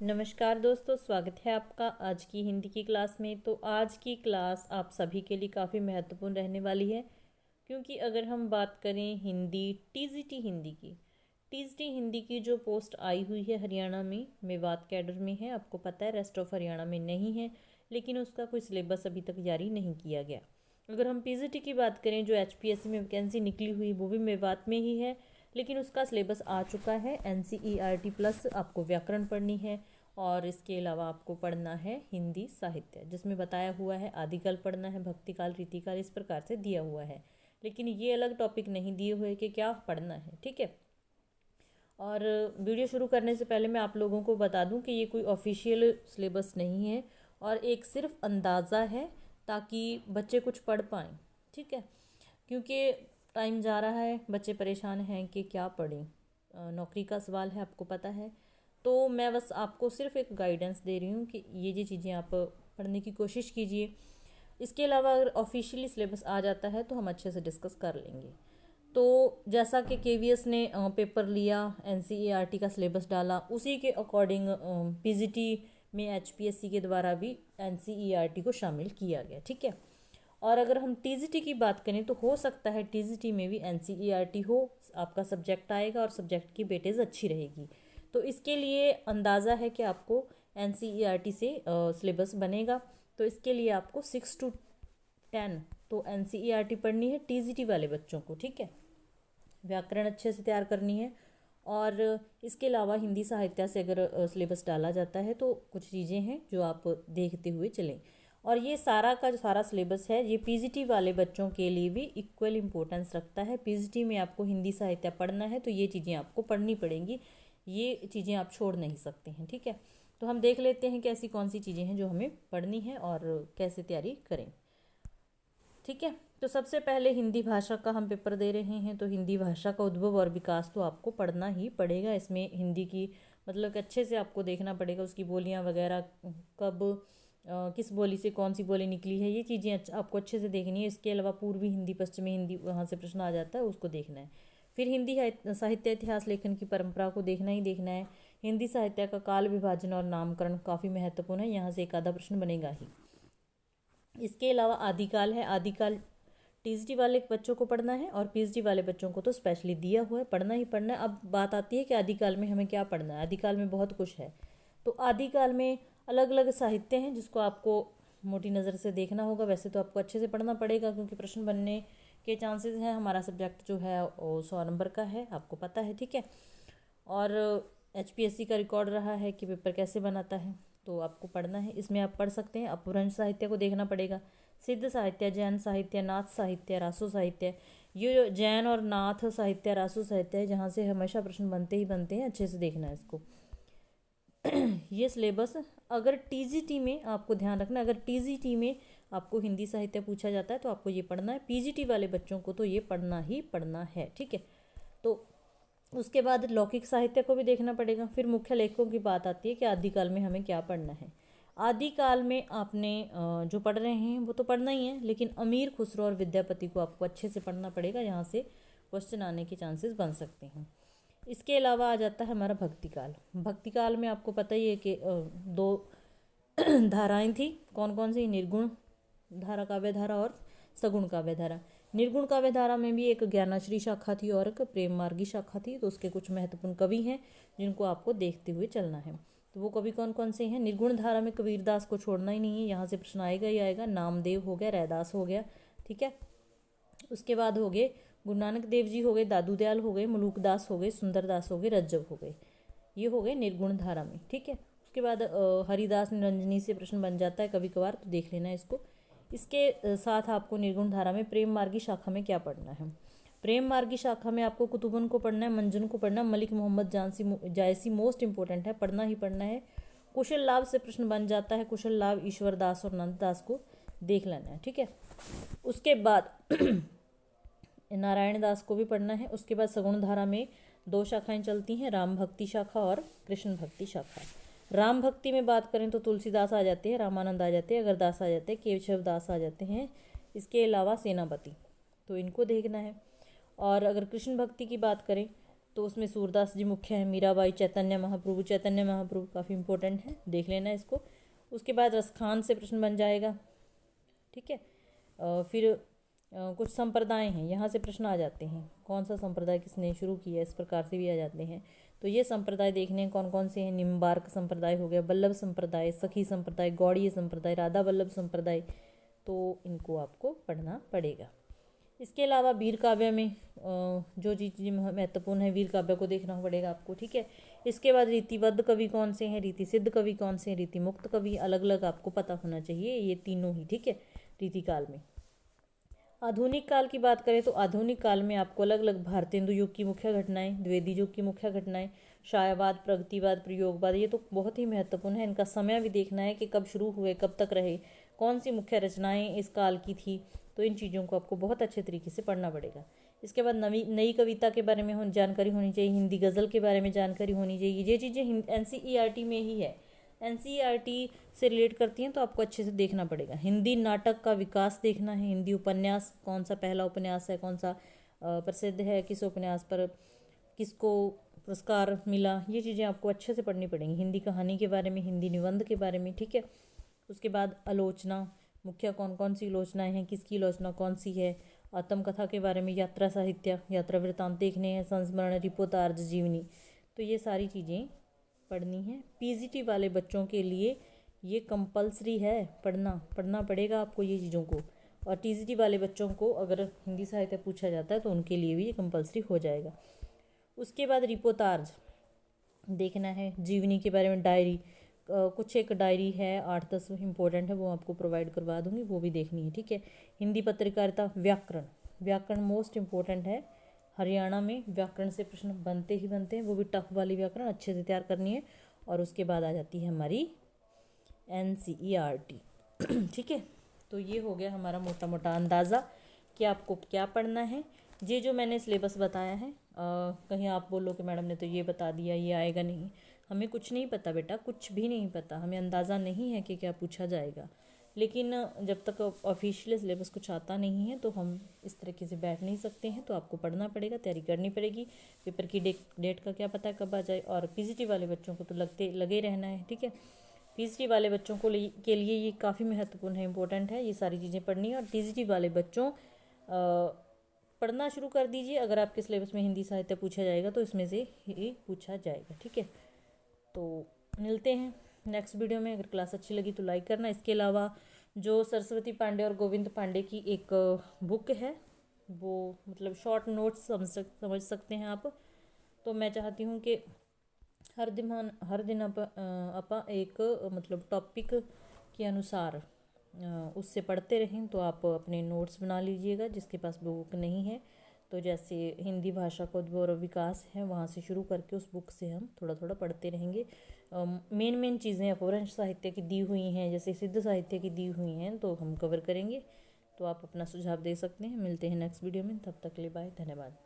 नमस्कार दोस्तों, स्वागत है आपका आज की हिंदी की क्लास में। तो आज की क्लास आप सभी के लिए काफ़ी महत्वपूर्ण रहने वाली है, क्योंकि अगर हम बात करें हिंदी टीजीटी हिंदी की जो पोस्ट आई हुई है हरियाणा में मेवात कैडर में है। आपको पता है रेस्ट ऑफ हरियाणा में नहीं है, लेकिन उसका कोई सिलेबस अभी तक जारी नहीं किया गया। अगर हम पीजीटी की बात करें, जो एचपीएससी में वैकेंसी निकली हुई वो भी मेवात में ही है, लेकिन उसका सिलेबस आ चुका है। एनसीईआरटी प्लस आपको व्याकरण पढ़नी है, और इसके अलावा आपको पढ़ना है हिंदी साहित्य, जिसमें बताया हुआ है आदिकाल पढ़ना है, भक्तिकाल, रीतिकाल, इस प्रकार से दिया हुआ है। लेकिन ये अलग टॉपिक नहीं दिए हुए कि क्या पढ़ना है, ठीक है। और वीडियो शुरू करने से पहले मैं आप लोगों को बता दूं कि ये कोई ऑफिशियल सिलेबस नहीं है, और एक सिर्फ अंदाज़ा है ताकि बच्चे कुछ पढ़ पाएँ, ठीक है। क्योंकि टाइम जा रहा है, बच्चे परेशान हैं कि क्या पढ़ें, नौकरी का सवाल है, आपको पता है। तो मैं बस आपको सिर्फ एक गाइडेंस दे रही हूँ कि ये चीज़ें आप पढ़ने की कोशिश कीजिए। इसके अलावा अगर ऑफिशियली सिलेबस आ जाता है तो हम अच्छे से डिस्कस कर लेंगे। तो जैसा कि केवीएस ने पेपर लिया, एनसीईआरटी का सिलेबस डाला, उसी के अकॉर्डिंग पीजीटी में एचपीएससी के द्वारा भी एनसीईआरटी को शामिल किया गया, ठीक है। और अगर हम टीजीटी की बात करें तो हो सकता है टीजीटी में भी एनसीईआरटी हो, आपका सब्जेक्ट आएगा और सब्जेक्ट की वेटेज अच्छी रहेगी। तो इसके लिए अंदाज़ा है कि आपको एनसीईआरटी से सिलेबस बनेगा। तो इसके लिए आपको 6 to 10 तो एनसीईआरटी पढ़नी है टीजीटी वाले बच्चों को, ठीक है। व्याकरण अच्छे से तैयार करनी है, और इसके अलावा हिंदी साहित्य से अगर सिलेबस डाला जाता है तो कुछ चीज़ें हैं जो आप देखते हुए चलें। और ये सारा का जो सारा सिलेबस है ये पीजीटी वाले बच्चों के लिए भी इक्वल इम्पोर्टेंस रखता है। पीजीटी में आपको हिंदी साहित्य पढ़ना है तो ये चीज़ें आपको पढ़नी पड़ेंगी, ये चीज़ें आप छोड़ नहीं सकते हैं, ठीक है। तो हम देख लेते हैं कि ऐसी कौन सी चीज़ें हैं जो हमें पढ़नी है और कैसे तैयारी करें, ठीक है। तो सबसे पहले हिंदी भाषा का हम पेपर दे रहे हैं, तो हिंदी भाषा का उद्भव और विकास तो आपको पढ़ना ही पड़ेगा। इसमें हिंदी की मतलब कि अच्छे से आपको देखना पड़ेगा, उसकी बोलियां वगैरह, कब किस बोली से कौन सी बोली निकली है, ये चीज़ें आपको अच्छे से देखनी है। इसके अलावा पूर्वी हिंदी, पश्चिमी हिंदी, वहाँ से प्रश्न आ जाता है, उसको देखना है। फिर हिंदी साहित्य इतिहास लेखन की परंपरा को देखना ही देखना है। हिंदी साहित्य का काल विभाजन और नामकरण काफ़ी महत्वपूर्ण है, यहाँ से एक आधा प्रश्न बनेगा ही। इसके अलावा आदिकाल है, आदिकाल टीजीटी वाले बच्चों को पढ़ना है, और पीएचडी वाले बच्चों को तो स्पेशली दिया हुआ है, पढ़ना ही पढ़ना है। अब बात आती है कि आदिकाल में हमें क्या पढ़ना है। आदिकाल में बहुत कुछ है। तो आदिकाल में अलग अलग साहित्य हैं जिसको आपको मोटी नज़र से देखना होगा। वैसे तो आपको अच्छे से पढ़ना पड़ेगा, क्योंकि प्रश्न बनने के चांसेस हैं। हमारा सब्जेक्ट जो है वो 100 नंबर का है, आपको पता है, ठीक है। और एचपीएससी का रिकॉर्ड रहा है कि पेपर कैसे बनाता है, तो आपको पढ़ना है। इसमें आप पढ़ सकते हैं, अपभ्रंश साहित्य को देखना पड़ेगा, सिद्ध साहित्य, जैन साहित्य, नाथ साहित्य, रासो साहित्य। ये जो जैन और नाथ साहित्य, रासो साहित्य है, जहाँ से हमेशा प्रश्न बनते ही बनते हैं, अच्छे से देखना है इसको। ये सिलेबस अगर टीजीटी में आपको ध्यान रखना, अगर टीजीटी में आपको हिंदी साहित्य पूछा जाता है तो आपको ये पढ़ना है। पीजीटी वाले बच्चों को तो ये पढ़ना ही पढ़ना है, ठीक है। तो उसके बाद लौकिक साहित्य को भी देखना पड़ेगा। फिर मुख्य लेखकों की बात आती है कि आदिकाल में हमें क्या पढ़ना है। आदिकाल में आपने जो पढ़ रहे हैं वो तो पढ़ना ही है, लेकिन अमीर खुसरो और विद्यापति को आपको अच्छे से पढ़ना पड़ेगा, यहाँ से क्वेश्चन आने के चांसेस बन सकते हैं। इसके अलावा आ जाता है हमारा भक्तिकाल। भक्तिकाल में आपको पता ही है कि दो धाराएं थी, कौन कौन सी, निर्गुण धारा, काव्य धारा, और सगुण काव्य धारा। निर्गुण काव्य धारा में भी एक ज्ञानाश्री शाखा थी और एक प्रेम मार्गी शाखा थी। तो उसके कुछ महत्वपूर्ण कवि हैं जिनको आपको देखते हुए चलना है। तो वो कवि कौन कौन से हैं। निर्गुण धारा में कबीरदास को छोड़ना ही नहीं है, यहाँ से प्रश्न आएगा ही आएगा। नामदेव हो गया, रैदास हो गया, ठीक है। उसके बाद हो गए गुरु नानक देव जी हो गए, दादू दयाल हो गए, मलूकदास हो गए, सुंदरदास हो गए, रज्जब हो गए। ये हो गए निर्गुण धारा में, ठीक है। उसके बाद हरिदास निरंजनी से प्रश्न बन जाता है कभी कभार, तो देख लेना इसको। इसके साथ आपको निर्गुण धारा में प्रेम मार्गी शाखा में क्या पढ़ना है। प्रेम मार्गी शाखा में आपको कुतुबन को पढ़ना है, मंजन को पढ़ना है, मलिक मोहम्मद जायसी मोस्ट इंपॉर्टेंट है, पढ़ना ही पढ़ना है। कुशल लाभ से प्रश्न बन जाता है, कुशल लाभ, ईश्वर दास और नंद दास को देख लेना है, ठीक है। उसके बाद नारायण दास को भी पढ़ना है। उसके बाद सगुण धारा में दो शाखाएं चलती हैं, राम भक्ति शाखा और कृष्ण भक्ति शाखा। राम भक्ति में बात करें तो तुलसीदास आ जाते हैं, रामानंद आ जाते हैं, अगरदास आ जाते हैं, केशव दास आ जाते हैं। इसके अलावा सेनापति, तो इनको देखना है। और अगर कृष्ण भक्ति की बात करें तो उसमें सूरदास जी मुख्य हैं, मीराबाई, चैतन्य महाप्रभु काफ़ी इंपॉर्टेंट है, देख लेना इसको। उसके बाद रसखान से प्रश्न बन जाएगा, ठीक है। फिर कुछ संप्रदाय हैं, यहाँ से प्रश्न आ जाते हैं, कौन सा संप्रदाय किसने शुरू किया, इस प्रकार से भी आ जाते हैं। तो ये संप्रदाय देखने कौन कौन से हैं, निम्बार्क संप्रदाय हो गया, वल्लभ संप्रदाय, सखी संप्रदाय, गौड़ीय संप्रदाय, राधा वल्लभ संप्रदाय, तो इनको आपको पढ़ना पड़ेगा। इसके अलावा वीर काव्य में जो चीज़ें महत्वपूर्ण है, वीर काव्य को देखना पड़ेगा आपको, ठीक है। इसके बाद रीतिबद्ध कवि कौन से हैं, रीति सिद्ध कवि कौन से हैं, रीति मुक्त कवि, अलग अलग आपको पता होना चाहिए ये तीनों ही, ठीक है, रीति काल में। आधुनिक काल की बात करें तो आधुनिक काल में आपको अलग अलग भारतेंदु युग की मुख्य घटनाएं, द्विवेदी युग की मुख्य घटनाएं, शायवाद, प्रगतिवाद, प्रयोगवाद, ये तो बहुत ही महत्वपूर्ण है। इनका समय भी देखना है कि कब शुरू हुए, कब तक रहे, कौन सी मुख्य रचनाएं इस काल की थी, तो इन चीज़ों को आपको बहुत अच्छे तरीके से पढ़ना पड़ेगा। इसके बाद नई कविता के बारे में जानकारी होनी चाहिए, हिंदी गज़ल के बारे में जानकारी होनी चाहिए। ये चीज़ें NCERT में ही है, NCERT से रिलेट करती हैं, तो आपको अच्छे से देखना पड़ेगा। हिंदी नाटक का विकास देखना है, हिंदी उपन्यास कौन सा पहला उपन्यास है, कौन सा प्रसिद्ध है, किस उपन्यास पर किसको पुरस्कार मिला, ये चीज़ें आपको अच्छे से पढ़नी पड़ेंगी। हिंदी कहानी के बारे में, हिंदी निबंध के बारे में, ठीक है। उसके बाद आलोचना, मुख्य कौन कौन सी आलोचनाएं हैं, किसकी आलोचना कौन सी है, आत्मकथा के बारे में, यात्रा साहित्य, यात्रा वृत्तांत देखने हैं, संस्मरण, रिपोर्तार्ज, जीवनी, तो ये सारी चीज़ें पढ़नी है। PGT वाले बच्चों के लिए ये कंपलसरी है, पढ़ना पड़ेगा आपको ये चीज़ों को। और TGT वाले बच्चों को अगर हिंदी साहित्य पूछा जाता है तो उनके लिए भी ये कंपलसरी हो जाएगा। उसके बाद रिपोर्तार्ज देखना है, जीवनी के बारे में, डायरी, कुछ एक डायरी है 8-10 इम्पोर्टेंट है, वो आपको प्रोवाइड करवा दूंगी, वो भी देखनी है, ठीक है। हिंदी पत्रकारिता, व्याकरण मोस्ट इम्पोर्टेंट है। हरियाणा में व्याकरण से प्रश्न बनते ही बनते हैं, वो भी टफ वाली व्याकरण अच्छे से तैयार करनी है। और उसके बाद आ जाती है हमारी NCERT ठीक है। तो ये हो गया हमारा मोटा मोटा अंदाज़ा कि आपको क्या पढ़ना है। ये जो मैंने सिलेबस बताया है, कहीं आप बोलो कि मैडम ने तो ये बता दिया, ये आएगा नहीं, हमें कुछ नहीं पता बेटा, कुछ भी नहीं पता, हमें अंदाज़ा नहीं है कि क्या पूछा जाएगा। लेकिन जब तक ऑफिशियल सिलेबस कुछ आता नहीं है तो हम इस तरीके से बैठ नहीं सकते हैं, तो आपको पढ़ना पड़ेगा, तैयारी करनी पड़ेगी। पेपर की डेट का क्या पता कब आ जाए। और PGT वाले बच्चों को तो लगे रहना है, ठीक है। PGT वाले बच्चों को के लिए ये काफ़ी महत्वपूर्ण है, इंपॉर्टेंट है, ये सारी चीज़ें पढ़नी है। और TGT वाले बच्चों पढ़ना शुरू कर दीजिए, अगर आपके सिलेबस में हिंदी साहित्य पूछा जाएगा तो इसमें से ही पूछा जाएगा, ठीक है। तो मिलते हैं नेक्स्ट वीडियो में। अगर क्लास अच्छी लगी तो लाइक करना। इसके अलावा जो सरस्वती पांडे और गोविंद पांडे की एक बुक है, वो मतलब शॉर्ट नोट्स समझ सकते हैं आप। तो मैं चाहती हूँ कि हर दिन आप एक मतलब टॉपिक के अनुसार उससे पढ़ते रहें। तो आप अपने नोट्स बना लीजिएगा, जिसके पास बुक नहीं है तो जैसे हिंदी भाषा का उद्भव और विकास है, वहाँ से शुरू करके उस बुक से हम थोड़ा थोड़ा पढ़ते रहेंगे। मेन चीज़ें अपभ्रंश साहित्य की दी हुई हैं, जैसे सिद्ध साहित्य की दी हुई हैं, तो हम कवर करेंगे। तो आप अपना सुझाव दे सकते हैं। मिलते हैं नेक्स्ट वीडियो में, तब तक के लिए बाय, धन्यवाद।